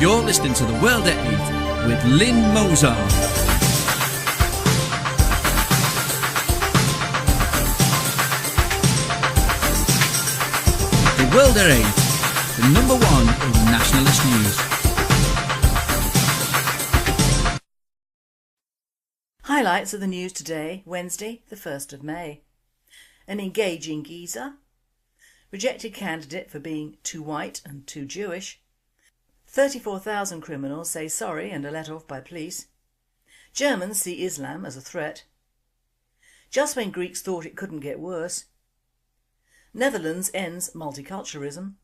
You're listening to The World at 8 with Lynne Mozart. The World at 8, the number one in nationalist news. Highlights of the news today, Wednesday the 1st of May. An engaging geezer. Rejected candidate for being too white and too Jewish. 34,000 criminals say sorry and are let off by police. Germans see Islam as a threat. Just when Greeks thought it couldn't get worse. Netherlands ends multiculturalism.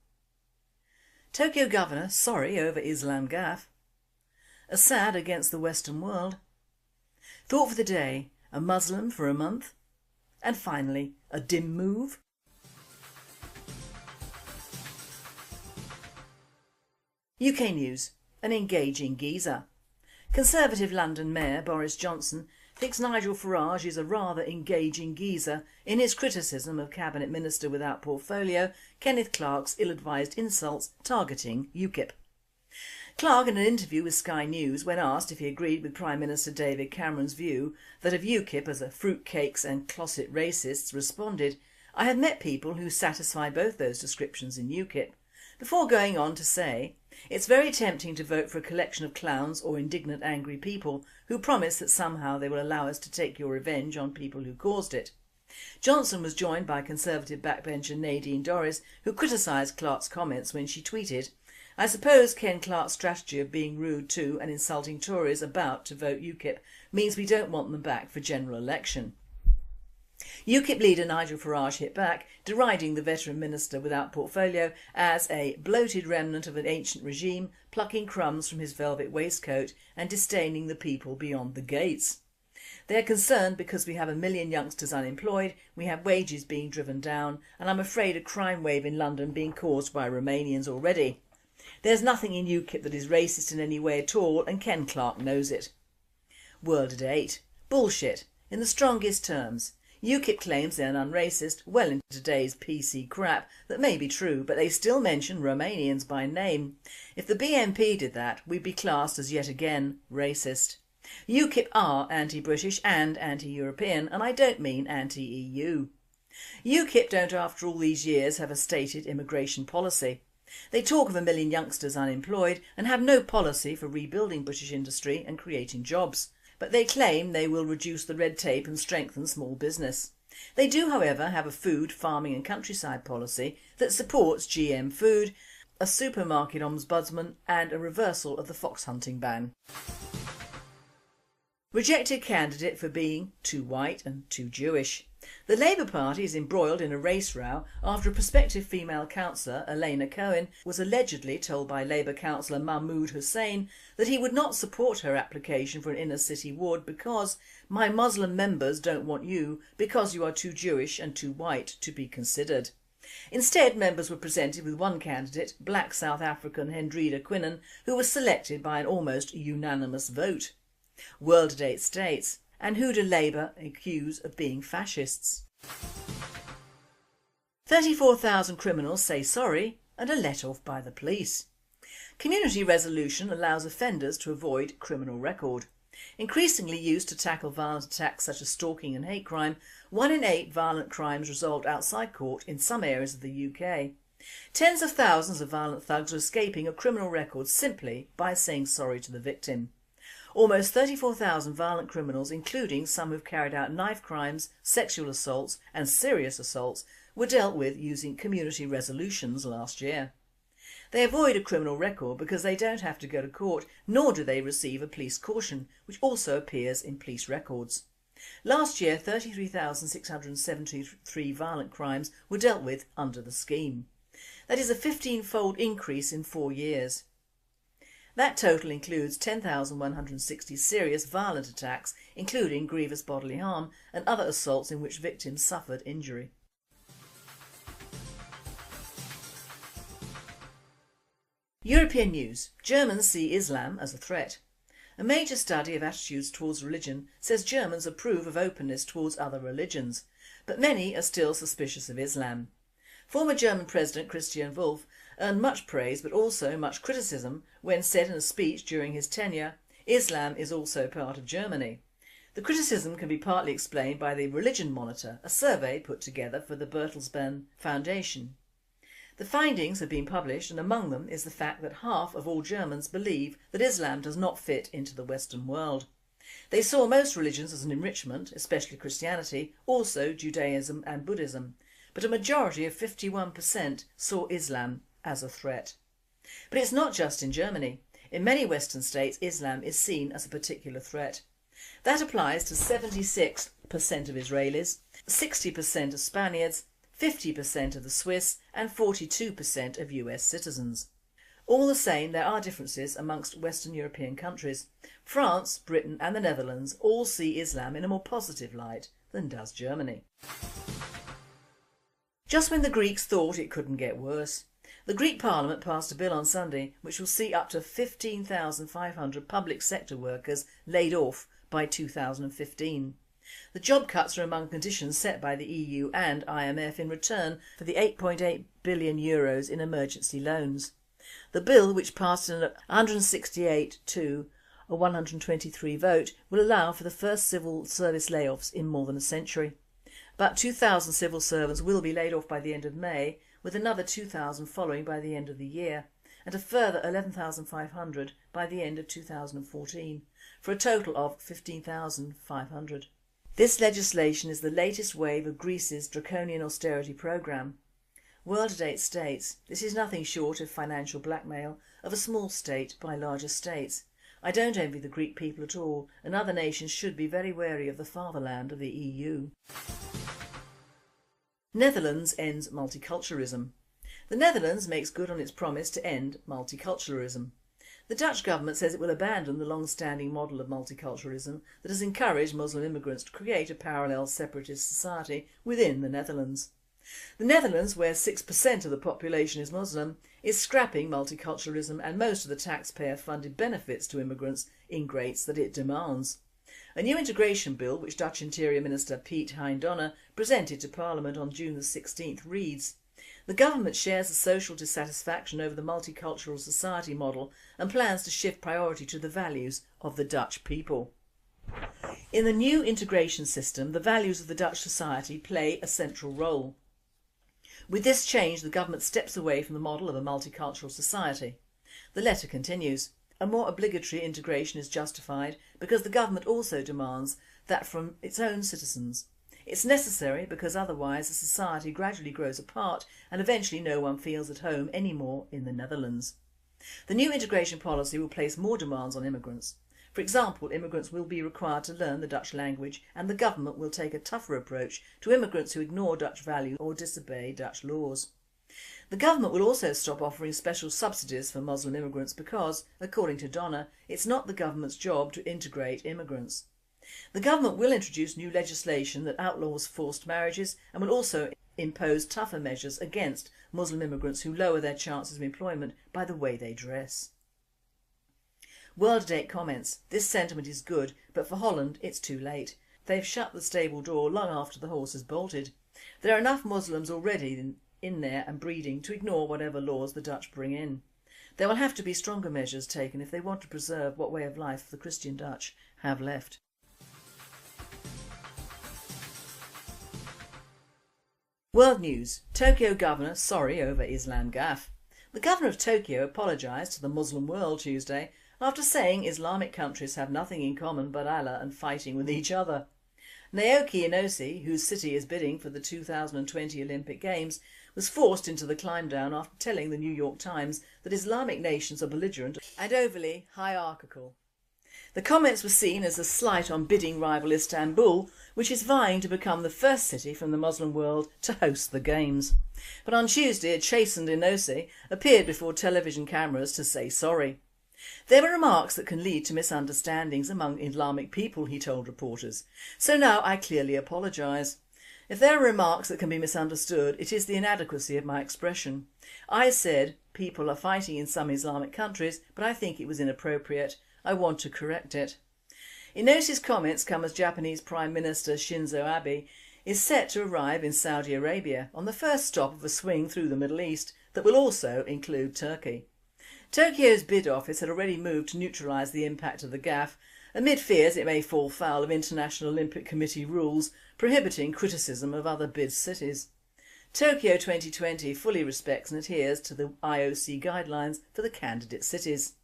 Tokyo governor sorry over Islam gaffe. Assad against the Western world. Thought for the day, a Muslim for a month. And finally, a dim move. UK News. An engaging geezer. Conservative London Mayor Boris Johnson thinks Nigel Farage is a rather engaging geezer in his criticism of Cabinet Minister without portfolio Kenneth Clarke's ill-advised insults targeting UKIP. Clarke, in an interview with Sky News, when asked if he agreed with Prime Minister David Cameron's view that of UKIP as a fruitcakes and closet racists, responded, "I have met people who satisfy both those descriptions in UKIP," before going on to say, "It's very tempting to vote for a collection of clowns or indignant angry people who promise that somehow they will allow us to take your revenge on people who caused it." Johnson was joined by Conservative backbencher Nadine Dorries, who criticised Clarke's comments when she tweeted, "I suppose Ken Clarke's strategy of being rude to and insulting Tories about to vote UKIP means we don't want them back for general election." UKIP leader Nigel Farage hit back, deriding the veteran minister without portfolio as a bloated remnant of an ancient regime, plucking crumbs from his velvet waistcoat and disdaining the people beyond the gates. "They are concerned because we have 1 million youngsters unemployed, we have wages being driven down, and I'm afraid a crime wave in London being caused by Romanians already. There's nothing in UKIP that is racist in any way at all, and Ken Clarke knows it." World at 8. Bullshit, in the strongest terms. UKIP claims they're un-racist, well into today's PC crap that may be true, but they still mention Romanians by name. If the BNP did that, we'd be classed as yet again racist. UKIP are anti-British and anti-European, and I don't mean anti-EU. UKIP don't after all these years have a stated immigration policy. They talk of 1 million youngsters unemployed and have no policy for rebuilding British industry and creating jobs. But they claim they will reduce the red tape and strengthen small business. They do, however, have a food, farming and countryside policy that supports GM food, a supermarket ombudsman and a reversal of the fox hunting ban. Rejected candidate for being too white and too Jewish. The Labour Party is embroiled in a race row after a prospective female councillor, Elena Cohen, was allegedly told by Labour councillor Mahmoud Hussain that he would not support her application for an inner city ward because "my Muslim members don't want you because you are too Jewish and too white to be considered." Instead, members were presented with one candidate, black South African Hendrida Quinnen, who was selected by an almost unanimous vote. World at 8 states. And who do Labour accuse of being fascists? 34,000 criminals say sorry and are let off by the police. Community resolution allows offenders to avoid criminal record. Increasingly used to tackle violent attacks such as stalking and hate crime, 1 in 8 violent crimes resolved outside court in some areas of the UK. Tens of thousands of violent thugs are escaping a criminal record simply by saying sorry to the victim. Almost 34,000 violent criminals, including some who've carried out knife crimes, sexual assaults and serious assaults, were dealt with using community resolutions last year. They avoid a criminal record because they don't have to go to court, nor do they receive a police caution, which also appears in police records. Last year, 33,673 violent crimes were dealt with under the scheme. That is a 15-fold increase in 4 years. That total includes 10,160 serious violent attacks, including grievous bodily harm and other assaults in which victims suffered injury. European news. Germans see Islam as a threat. A major study of attitudes towards religion says Germans approve of openness towards other religions, but many are still suspicious of Islam. Former German President Christian Wulff earned much praise but also much criticism when said in a speech during his tenure, "Islam is also part of Germany." The criticism can be partly explained by the Religion Monitor, a survey put together for the Bertelsmann Foundation. The findings have been published, and among them is the fact that half of all Germans believe that Islam does not fit into the Western world. They saw most religions as an enrichment, especially Christianity, also Judaism and Buddhism, but a majority of 51% saw Islam as a threat. But it's not just in Germany. In many Western states, Islam is seen as a particular threat. That applies to 76% of Israelis, 60% of Spaniards, 50% of the Swiss and 42% of US citizens. All the same, there are differences amongst Western European countries. France, Britain and the Netherlands all see Islam in a more positive light than does Germany. Just when the Greeks thought it couldn't get worse, the Greek Parliament passed a bill on Sunday which will see up to 15,500 public sector workers laid off by 2015. The job cuts are among conditions set by the EU and IMF in return for the €8.8 billion in emergency loans. The bill, which passed in a 168 to a 123 vote, will allow for the first civil service layoffs in more than a century. About 2,000 civil servants will be laid off by the end of May, with another 2,000 following by the end of the year, and a further 11,500 by the end of 2014, for a total of 15,500. This legislation is the latest wave of Greece's draconian austerity programme. World-to-date states, this is nothing short of financial blackmail of a small state by larger states. I don't envy the Greek people at all, and other nations should be very wary of the fatherland of the EU. Netherlands ends multiculturalism. The Netherlands makes good on its promise to end multiculturalism. The Dutch government says it will abandon the long-standing model of multiculturalism that has encouraged Muslim immigrants to create a parallel separatist society within the Netherlands. The Netherlands, where 6% of the population is Muslim, is scrapping multiculturalism and most of the taxpayer-funded benefits to immigrants ingrates that it demands. A new integration bill, which Dutch Interior Minister Piet Hein Donner presented to Parliament on June the 16th, reads: "The government shares the social dissatisfaction over the multicultural society model and plans to shift priority to the values of the Dutch people." In the new integration system, the values of the Dutch society play a central role. With this change, the government steps away from the model of a multicultural society. The letter continues: "A more obligatory integration is justified because the government also demands that from its own citizens. It's necessary because otherwise the society gradually grows apart and eventually no one feels at home anymore in the Netherlands." The new integration policy will place more demands on immigrants. For example, immigrants will be required to learn the Dutch language, and the government will take a tougher approach to immigrants who ignore Dutch values or disobey Dutch laws. The government will also stop offering special subsidies for Muslim immigrants because, according to Donner, it's not the government's job to integrate immigrants. The government will introduce new legislation that outlaws forced marriages and will also impose tougher measures against Muslim immigrants who lower their chances of employment by the way they dress. World-to-date comments: "This sentiment is good, but for Holland it's too late. They've shut the stable door long after the horse has bolted. There are enough Muslims already in there and breeding to ignore whatever laws the Dutch bring in. There will have to be stronger measures taken if they want to preserve what way of life the Christian Dutch have left." World news: Tokyo governor sorry over Islam gaffe. The governor of Tokyo apologised to the Muslim world Tuesday after saying Islamic countries have nothing in common but Allah and fighting with each other. Naoki Inoue, whose city is bidding for the 2020 Olympic Games, was forced into the climb down after telling the New York Times that Islamic nations are belligerent and overly hierarchical. The comments were seen as a slight on bidding rival Istanbul, which is vying to become the first city from the Muslim world to host the Games. But on Tuesday, a chastened Inoue appeared before television cameras to say sorry. "There were remarks that can lead to misunderstandings among Islamic people," he told reporters, "so now I clearly apologise. If there are remarks that can be misunderstood, it is the inadequacy of my expression. I said people are fighting in some Islamic countries, but I think it was inappropriate. I want to correct it." Inouye's comments come as Japanese Prime Minister Shinzo Abe is set to arrive in Saudi Arabia on the first stop of a swing through the Middle East that will also include Turkey. Tokyo's bid office had already moved to neutralise the impact of the gaffe, amid fears it may fall foul of International Olympic Committee rules prohibiting criticism of other bid cities. Tokyo 2020 fully respects and adheres to the IOC guidelines for the candidate cities.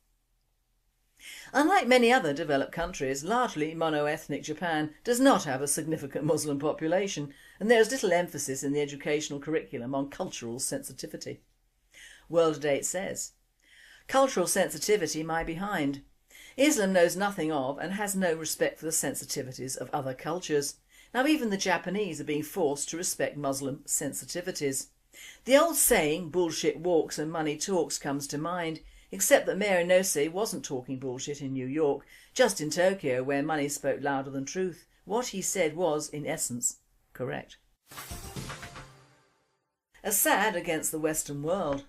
Unlike many other developed countries, largely mono-ethnic Japan does not have a significant Muslim population, and there is little emphasis in the educational curriculum on cultural sensitivity. World says, "Cultural sensitivity my behind. Islam knows nothing of and has no respect for the sensitivities of other cultures. Now even the Japanese are being forced to respect Muslim sensitivities. The old saying, bullshit walks and money talks, comes to mind, except that Mayor Inose wasn't talking bullshit in New York, just in Tokyo where money spoke louder than truth. What he said was, in essence, correct." Assad against the Western world.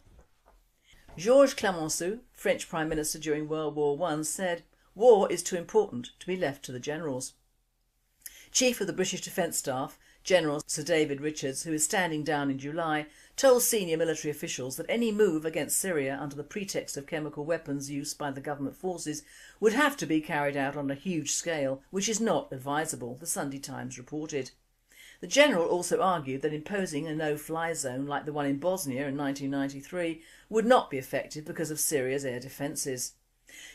Georges Clemenceau, French Prime Minister during World War I, said, "War is too important to be left to the generals." Chief of the British Defence Staff, General Sir David Richards, who is standing down in July, told senior military officials that any move against Syria under the pretext of chemical weapons use by the government forces would have to be carried out on a huge scale, which is not advisable, the Sunday Times reported. The general also argued that imposing a no-fly zone like the one in Bosnia in 1993 would not be effective because of Syria's air defences.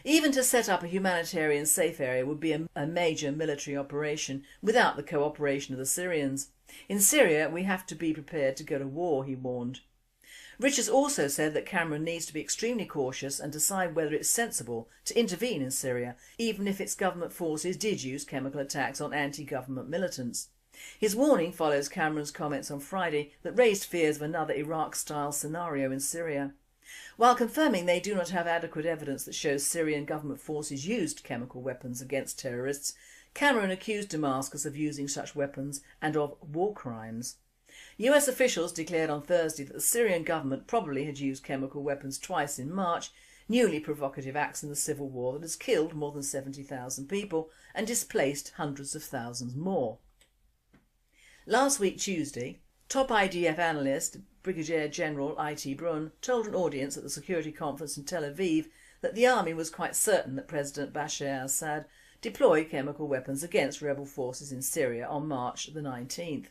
Even to set up a humanitarian safe area would be a major military operation without the cooperation of the Syrians. In Syria we have to be prepared to go to war, he warned. Richards also said that Cameron needs to be extremely cautious and decide whether it's sensible to intervene in Syria, even if its government forces did use chemical attacks on anti-government militants. His warning follows Cameron's comments on Friday that raised fears of another Iraq-style scenario in Syria. While confirming they do not have adequate evidence that shows Syrian government forces used chemical weapons against terrorists, Cameron accused Damascus of using such weapons and of war crimes. US officials declared on Thursday that the Syrian government probably had used chemical weapons twice in March, newly provocative acts in the civil war that has killed more than 70,000 people and displaced hundreds of thousands more. Last week Tuesday, top IDF analyst Brigadier General I.T. Brunn told an audience at the security conference in Tel Aviv that the army was quite certain that President Bashar al-Assad deployed chemical weapons against rebel forces in Syria on March the 19th.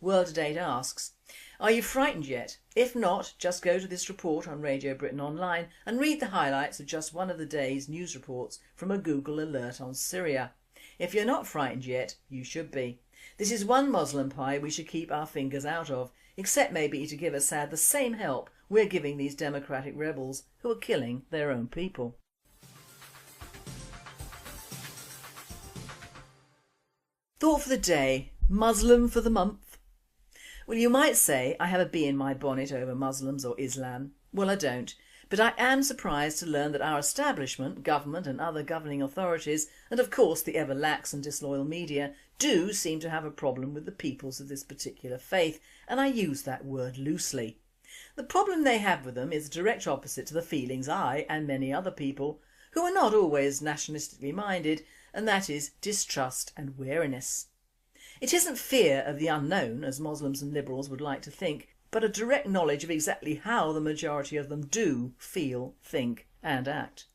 World asks, "Are you frightened yet? If not, just go to this report on Radio Britain Online and read the highlights of just one of the day's news reports from a Google alert on Syria. If you're not frightened yet, you should be. This is one Muslim pie we should keep our fingers out of, except maybe to give Assad the same help we're giving these democratic rebels who are killing their own people." Thought for the day, Muslim for the month. Well, you might say I have a bee in my bonnet over Muslims or Islam. Well, I don't. But I am surprised to learn that our establishment, government and other governing authorities, and of course the ever lax and disloyal media, do seem to have a problem with the peoples of this particular faith, and I use that word loosely. The problem they have with them is direct opposite to the feelings I and many other people, who are not always nationalistically minded, and that is distrust and wariness. It isn't fear of the unknown, as Muslims and liberals would like to think, but a direct knowledge of exactly how the majority of them do feel, think and act.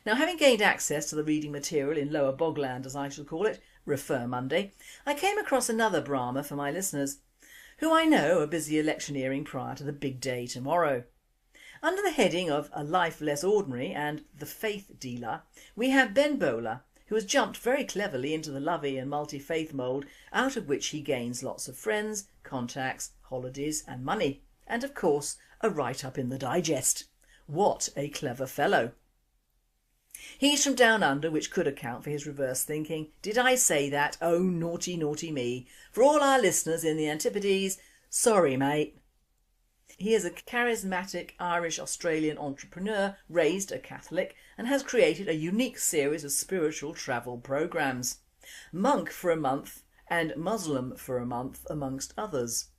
Now, having gained access to the reading material in Lower Bogland, as I shall call it, Refer Monday, I came across another Brahma for my listeners, who I know are busy electioneering prior to the big day tomorrow. Under the heading of A Life Less Ordinary and The Faith Dealer, we have Ben Bowler, who has jumped very cleverly into the lovey and multi-faith mould, out of which he gains lots of friends, contacts, holidays and money, and of course a write-up in the Digest. What a clever fellow. He's from down under, which could account for his reverse thinking. Did I say that? Oh, naughty, naughty me. For all our listeners in the Antipodes, sorry mate. He is a charismatic Irish-Australian entrepreneur, raised a Catholic, and has created a unique series of spiritual travel programmes. Monk for a Month and Muslim for a Month, amongst others.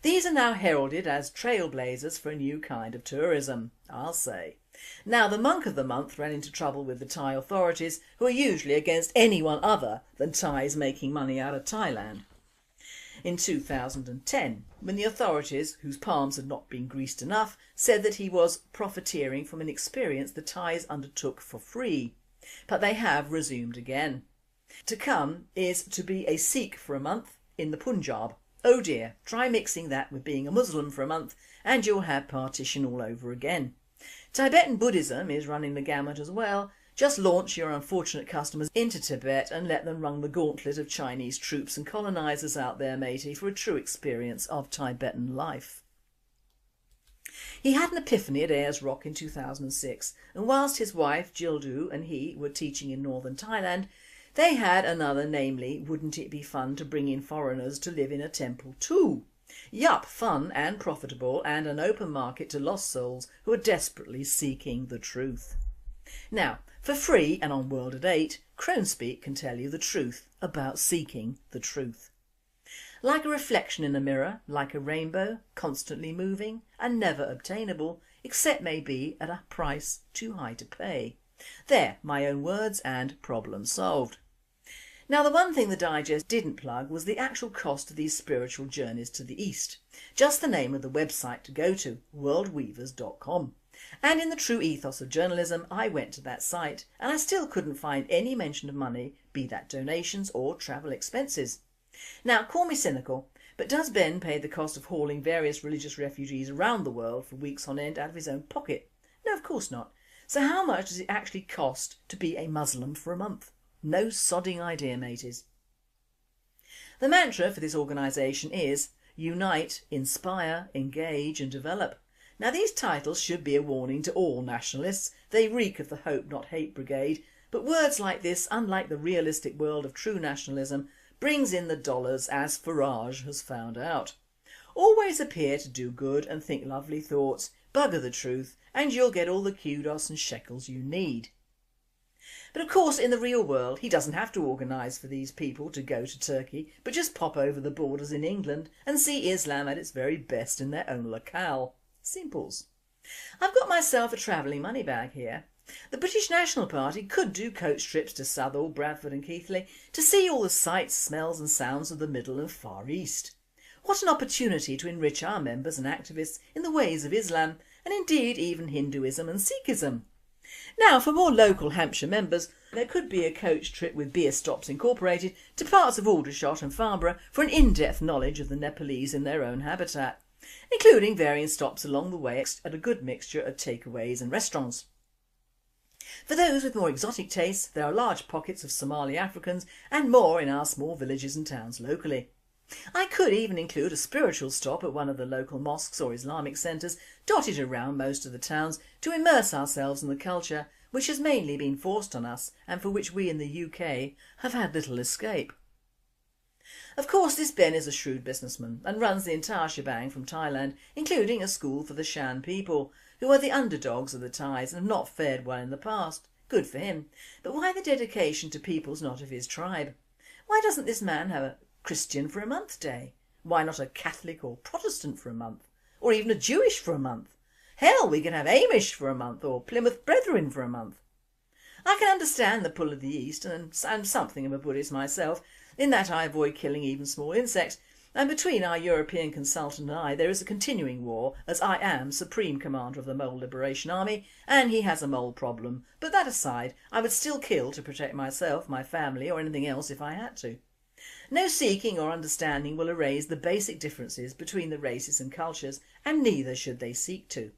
These are now heralded as trailblazers for a new kind of tourism, I'll say. Now, the Monk of the Month ran into trouble with the Thai authorities, who are usually against anyone other than Thais making money out of Thailand. in 2010 when the authorities, whose palms had not been greased enough, said that he was profiteering from an experience the Thais undertook for free. But they have resumed again. To come is to be a Sikh for a month in the Punjab. Oh dear, try mixing that with being a Muslim for a month and you'll have partition all over again. Tibetan Buddhism is running the gamut as well. Just launch your unfortunate customers into Tibet and let them run the gauntlet of Chinese troops and colonisers out there, matey, for a true experience of Tibetan life. He had an epiphany at Ayers Rock in 2006, and whilst his wife Jildu and he were teaching in northern Thailand, they had another, namely, wouldn't it be fun to bring in foreigners to live in a temple too? Yup, fun and profitable and an open market to lost souls who are desperately seeking the truth. Now, for free and on World at 8, Cronespeak can tell you the truth about seeking the truth. Like a reflection in a mirror, like a rainbow, constantly moving and never obtainable, except maybe at a price too high to pay. There, my own words and problem solved. Now the one thing the digest didn't plug was the actual cost of these spiritual journeys to the East. Just the name of the website to go to, worldweavers.com. And in the true ethos of journalism, I went to that site and I still couldn't find any mention of money, be that donations or travel expenses. Now call me cynical, but does Ben pay the cost of hauling various religious refugees around the world for weeks on end out of his own pocket? No, of course not. So how much does it actually cost to be a Muslim for a month? No sodding idea, mateys. The mantra for this organisation is Unite, Inspire, Engage and Develop. Now these titles should be a warning to all nationalists. They reek of the Hope Not Hate Brigade, but words like this, unlike the realistic world of true nationalism, brings in the dollars, as Farage has found out. Always appear to do good and think lovely thoughts, bugger the truth, and you'll get all the kudos and shekels you need. But of course in the real world he doesn't have to organise for these people to go to Turkey, but just pop over the borders in England and see Islam at its very best in their own locale. Simples. I've got myself a travelling money bag here. The British National Party could do coach trips to Southall, Bradford and Keighley to see all the sights, smells and sounds of the Middle and Far East. What an opportunity to enrich our members and activists in the ways of Islam and indeed even Hinduism and Sikhism. Now for more local Hampshire members, there could be a coach trip with Beer Stops Incorporated to parts of Aldershot and Farnborough for an in-depth knowledge of the Nepalese in their own habitat, including varying stops along the way at a good mixture of takeaways and restaurants. For those with more exotic tastes, there are large pockets of Somali Africans and more in our small villages and towns locally. I could even include a spiritual stop at one of the local mosques or Islamic centres dotted around most of the towns to immerse ourselves in the culture which has mainly been forced on us and for which we in the UK have had little escape. Of course this Ben is a shrewd businessman and runs the entire shebang from Thailand, including a school for the Shan people, who are the underdogs of the Thais and have not fared well in the past. Good for him. But why the dedication to peoples not of his tribe? Why doesn't this man have a Christian for a month day? Why not a Catholic or Protestant for a month? Or even a Jewish for a month? Hell, we can have Amish for a month or Plymouth Brethren for a month. I can understand the pull of the East and I'm something of a Buddhist myself, in that I avoid killing even small insects, and between our European consultant and I there is a continuing war, as I am Supreme Commander of the Mole Liberation Army and he has a mole problem, but that aside, I would still kill to protect myself, my family or anything else if I had to. No seeking or understanding will erase the basic differences between the races and cultures, and neither should they seek to.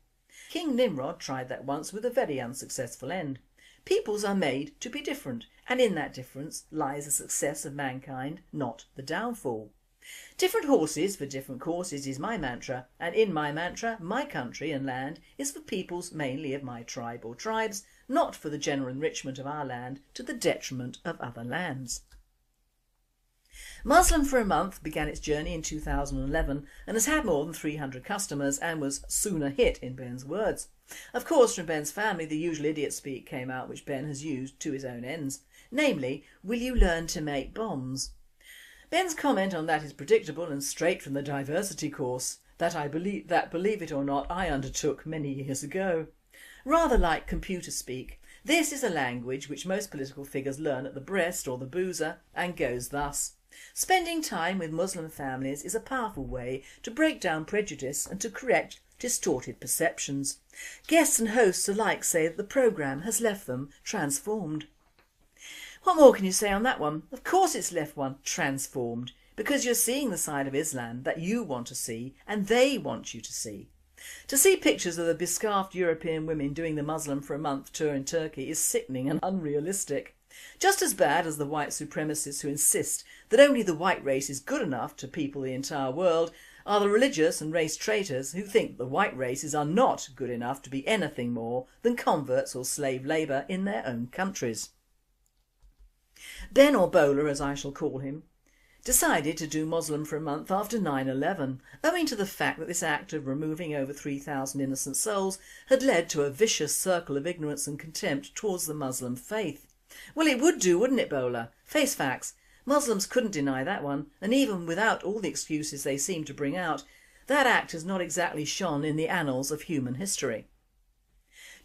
King Nimrod tried that once with a very unsuccessful end. Peoples are made to be different, and in that difference lies the success of mankind, not the downfall. Different horses for different courses is my mantra, and in my mantra, my country and land is for peoples mainly of my tribe or tribes, not for the general enrichment of our land to the detriment of other lands. Muslim for a Month began its journey in 2011 and has had more than 300 customers and was soon a hit in Ben's words. Of course from Ben's family the usual idiot speak came out which Ben has used to his own ends, namely, will you learn to make bombs? Ben's comment on that is predictable and straight from the diversity course that believe it or not I undertook many years ago. Rather like computer speak, this is a language which most political figures learn at the breast or the boozer and goes thus. Spending time with Muslim families is a powerful way to break down prejudice and to correct distorted perceptions. Guests and hosts alike say that the programme has left them transformed. What more can you say on that one? Of course it's left one transformed, because you're seeing the side of Islam that you want to see and they want you to see. To see pictures of the bescarfed European women doing the Muslim for a month tour in Turkey is sickening and unrealistic. Just as bad as the white supremacists who insist that only the white race is good enough to people the entire world are the religious and race traitors who think the white races are not good enough to be anything more than converts or slave labour in their own countries. Ben, or Bowler as I shall call him, decided to do Muslim for a month after 9/11, owing to the fact that this act of removing over 3,000 innocent souls had led to a vicious circle of ignorance and contempt towards the Muslim faith. Well, it would do, wouldn't it, Bowler? Face facts. Muslims couldn't deny that one, and even without all the excuses they seem to bring out, that act has not exactly shone in the annals of human history.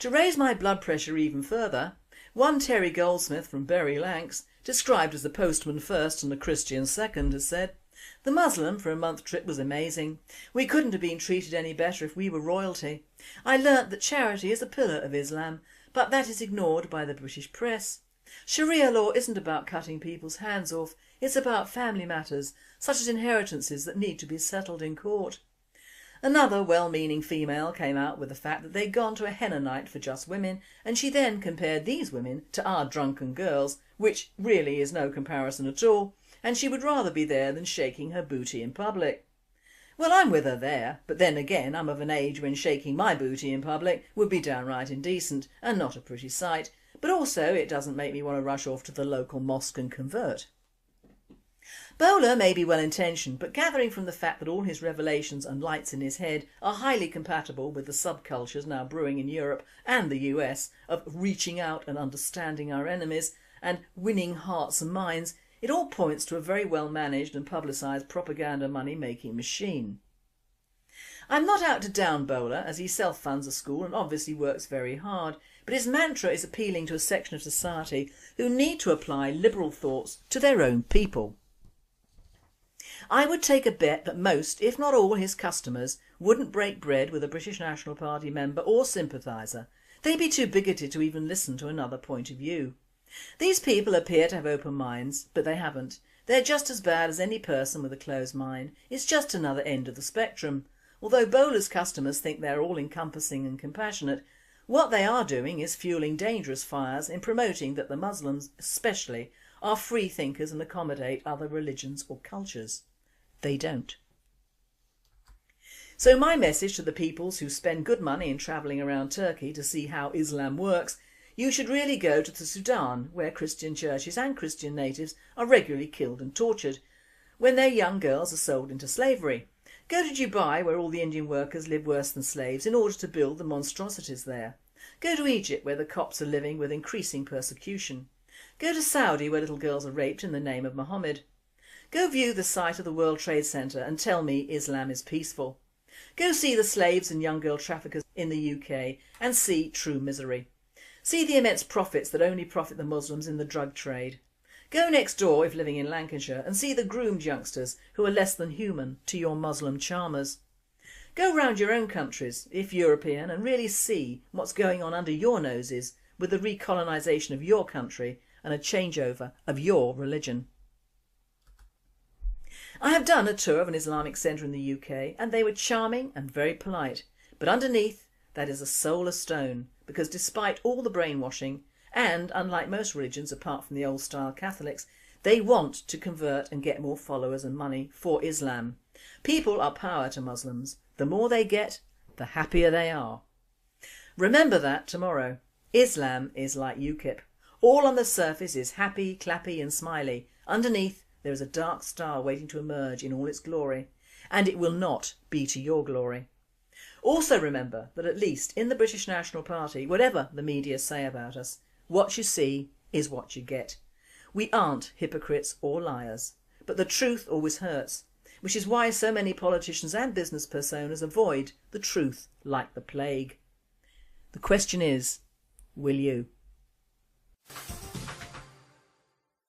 To raise my blood pressure even further, one Terry Goldsmith from Bury Lancs, described as the postman first and the Christian second, has said, "The Muslim for a month trip was amazing. We couldn't have been treated any better if we were royalty. I learnt that charity is a pillar of Islam, but that is ignored by the British press. Sharia law isn't about cutting people's hands off, it's about family matters, such as inheritances that need to be settled in court." Another well-meaning female came out with the fact that they'd gone to a henna night for just women, and she then compared these women to our drunken girls, which really is no comparison at all, and she would rather be there than shaking her booty in public. Well, I'm with her there, but then again I'm of an age when shaking my booty in public would be downright indecent and not a pretty sight, but also it doesn't make me want to rush off to the local mosque and convert. Bowler may be well intentioned, but gathering from the fact that all his revelations and lights in his head are highly compatible with the subcultures now brewing in Europe and the US of reaching out and understanding our enemies and winning hearts and minds, it all points to a very well managed and publicised propaganda money making machine. I'm not out to down Bowler, as he self-funds a school and obviously works very hard, but his mantra is appealing to a section of society who need to apply liberal thoughts to their own people. I would take a bet that most, if not all, his customers wouldn't break bread with a British National Party member or sympathiser. They'd be too bigoted to even listen to another point of view. These people appear to have open minds, but they haven't. They're just as bad as any person with a closed mind. It's just another end of the spectrum. Although Bowler's customers think they're all-encompassing and compassionate, what they are doing is fueling dangerous fires in promoting that the Muslims especially are free thinkers and accommodate other religions or cultures. They don't. So my message to the peoples who spend good money in travelling around Turkey to see how Islam works: you should really go to the Sudan, where Christian churches and Christian natives are regularly killed and tortured, when their young girls are sold into slavery. Go to Dubai, where all the Indian workers live worse than slaves in order to build the monstrosities there. Go to Egypt, where the Copts are living with increasing persecution. Go to Saudi, where little girls are raped in the name of Muhammad. Go view the site of the World Trade Center and tell me Islam is peaceful. Go see the slaves and young girl traffickers in the UK and see true misery. See the immense profits that only profit the Muslims in the drug trade. Go next door, if living in Lancashire, and see the groomed youngsters who are less than human to your Muslim charmers. Go round your own countries, if European, and really see what's going on under your noses with the recolonisation of your country and a changeover of your religion. I have done a tour of an Islamic centre in the UK, and they were charming and very polite, but underneath that is a soul of stone, because despite all the brainwashing, and unlike most religions apart from the old style Catholics, they want to convert and get more followers and money for Islam. People are power to Muslims. The more they get, the happier they are. Remember that tomorrow. Islam is like UKIP. All on the surface is happy, clappy and smiley. Underneath there is a dark star waiting to emerge in all its glory, and it will not be to your glory. Also remember that at least in the British National Party, whatever the media say about us, what you see is what you get. We aren't hypocrites or liars, but the truth always hurts, which is why so many politicians and business personas avoid the truth like the plague. The question is, will you?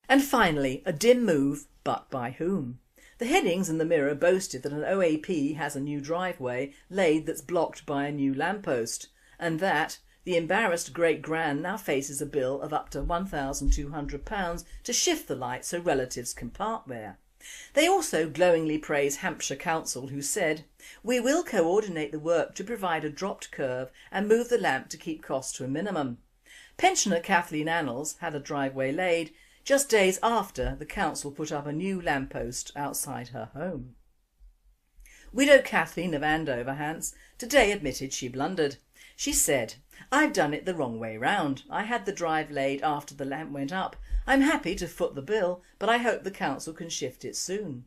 And finally, a dim move But by whom? The headings in the Mirror boasted that an OAP has a new driveway laid that's blocked by a new lamppost, and that the embarrassed great-gran now faces a bill of up to £1,200 to shift the light so relatives can park there. They also glowingly praise Hampshire Council, who said, "We will coordinate the work to provide a dropped curve and move the lamp to keep costs to a minimum." Pensioner Kathleen Annals had a driveway laid just days after the council put up a new lamppost outside her home. Widow Kathleen of Andover, Hants, today admitted she blundered. She said, "I've done it the wrong way round. I had the drive laid after the lamp went up. I'm happy to foot the bill, but I hope the council can shift it soon."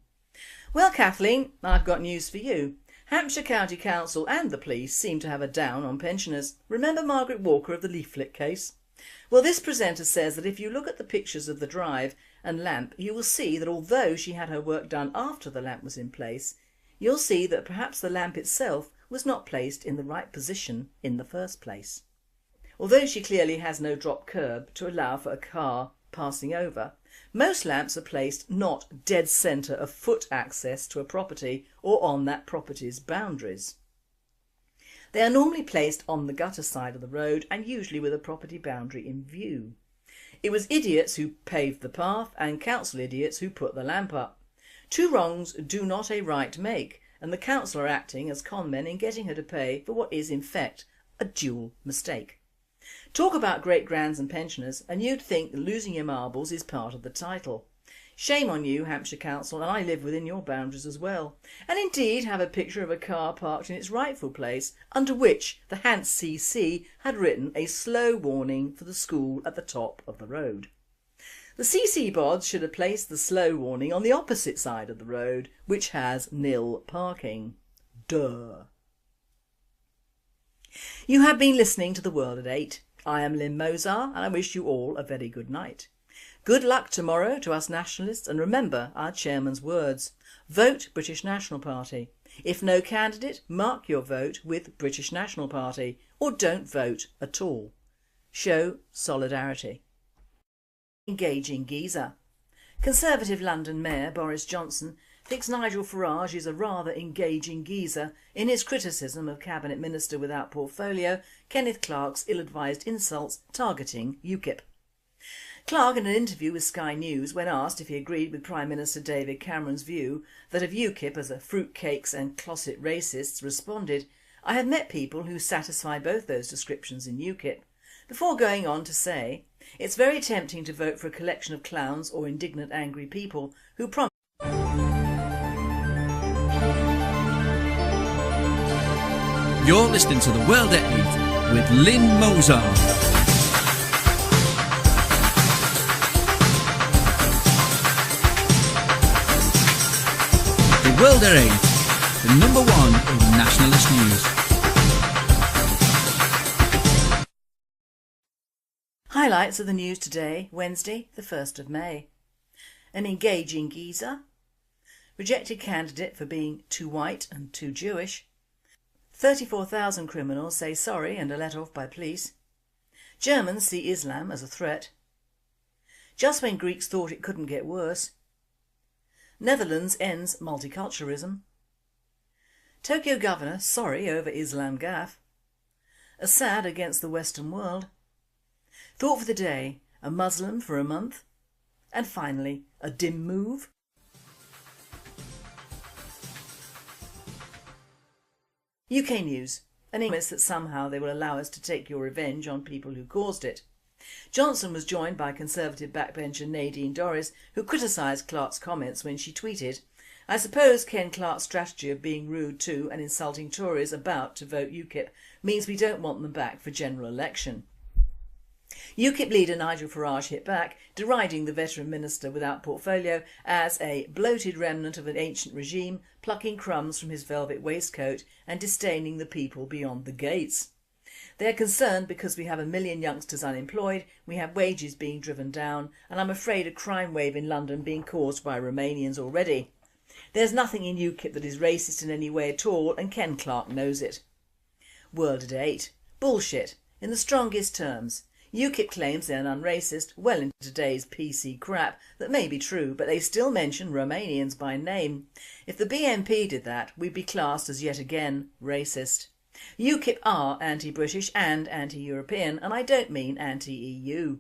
Well, Kathleen, I've got news for you. Hampshire County Council and the police seem to have a down on pensioners. Remember Margaret Walker of the leaflet case? Well, this presenter says that if you look at the pictures of the drive and lamp, you will see that although she had her work done after the lamp was in place, you'll see that perhaps the lamp itself was not placed in the right position in the first place. Although she clearly has no drop curb to allow for a car passing over, most lamps are placed not dead centre of foot access to a property or on that property's boundaries. They are normally placed on the gutter side of the road and usually with a property boundary in view. It was idiots who paved the path and council idiots who put the lamp up. Two wrongs do not a right make, and the council are acting as con men in getting her to pay for what is in fact a dual mistake. Talk about great-grands and pensioners and you'd think that losing your marbles is part of the title. Shame on you, Hampshire Council, and I live within your boundaries as well, and indeed have a picture of a car parked in its rightful place under which the Hants CC had written a slow warning for the school at the top of the road. The CC bods should have placed the slow warning on the opposite side of the road, which has nil parking. Duh. You have been listening to The World at 8. I am Lynne Mozart and I wish you all a very good night. Good luck tomorrow to us nationalists, and remember our chairman's words. Vote British National Party. If no candidate, mark your vote with British National Party, or don't vote at all. Show solidarity. Engaging geezer. Conservative London Mayor Boris Johnson thinks Nigel Farage is a rather engaging geezer in his criticism of Cabinet Minister without portfolio Kenneth Clarke's ill-advised insults targeting UKIP. Clarke, in an interview with Sky News, when asked if he agreed with Prime Minister David Cameron's view that of UKIP as a fruitcakes and closet racists, responded, "I have met people who satisfy both those descriptions in UKIP," before going on to say, "It's very tempting to vote for a collection of clowns or indignant angry people who promise." You're listening to The World at 8 with Lynne Mozart. The World at 8, the number one in nationalist news. Highlights of the news today, Wednesday the 1st of May. An engaging geezer. Rejected candidate for being too white and too Jewish. 34,000 criminals say sorry and are let off by police. Germans see Islam as a threat. Just when Greeks thought it couldn't get worse. Netherlands ends multiculturalism. Tokyo governor sorry over Islam gaffe. Assad against the Western world. Thought for the day, a Muslim for a month. And finally, a dim move. UK News. An promise that somehow they will allow us to take your revenge on people who caused it. Johnson was joined by Conservative backbencher Nadine Dorries, who criticised Clarke's comments when she tweeted, "I suppose Ken Clarke's strategy of being rude to and insulting Tories about to vote UKIP means we don't want them back for general election." UKIP leader Nigel Farage hit back, deriding the veteran minister without portfolio as a bloated remnant of an ancient regime, plucking crumbs from his velvet waistcoat and disdaining the people beyond the gates. They are concerned because we have 1 million youngsters unemployed, we have wages being driven down, and I'm afraid a crime wave in London being caused by Romanians already. There's nothing in UKIP that is racist in any way at all, and Ken Clarke knows it. World at 8. Bullshit, in the strongest terms. UKIP claims they're un-racist, well into today's PC crap. That may be true, but they still mention Romanians by name. If the BNP did that, we'd be classed as yet again racist. UKIP are anti-British and anti-European, and I don't mean anti-EU.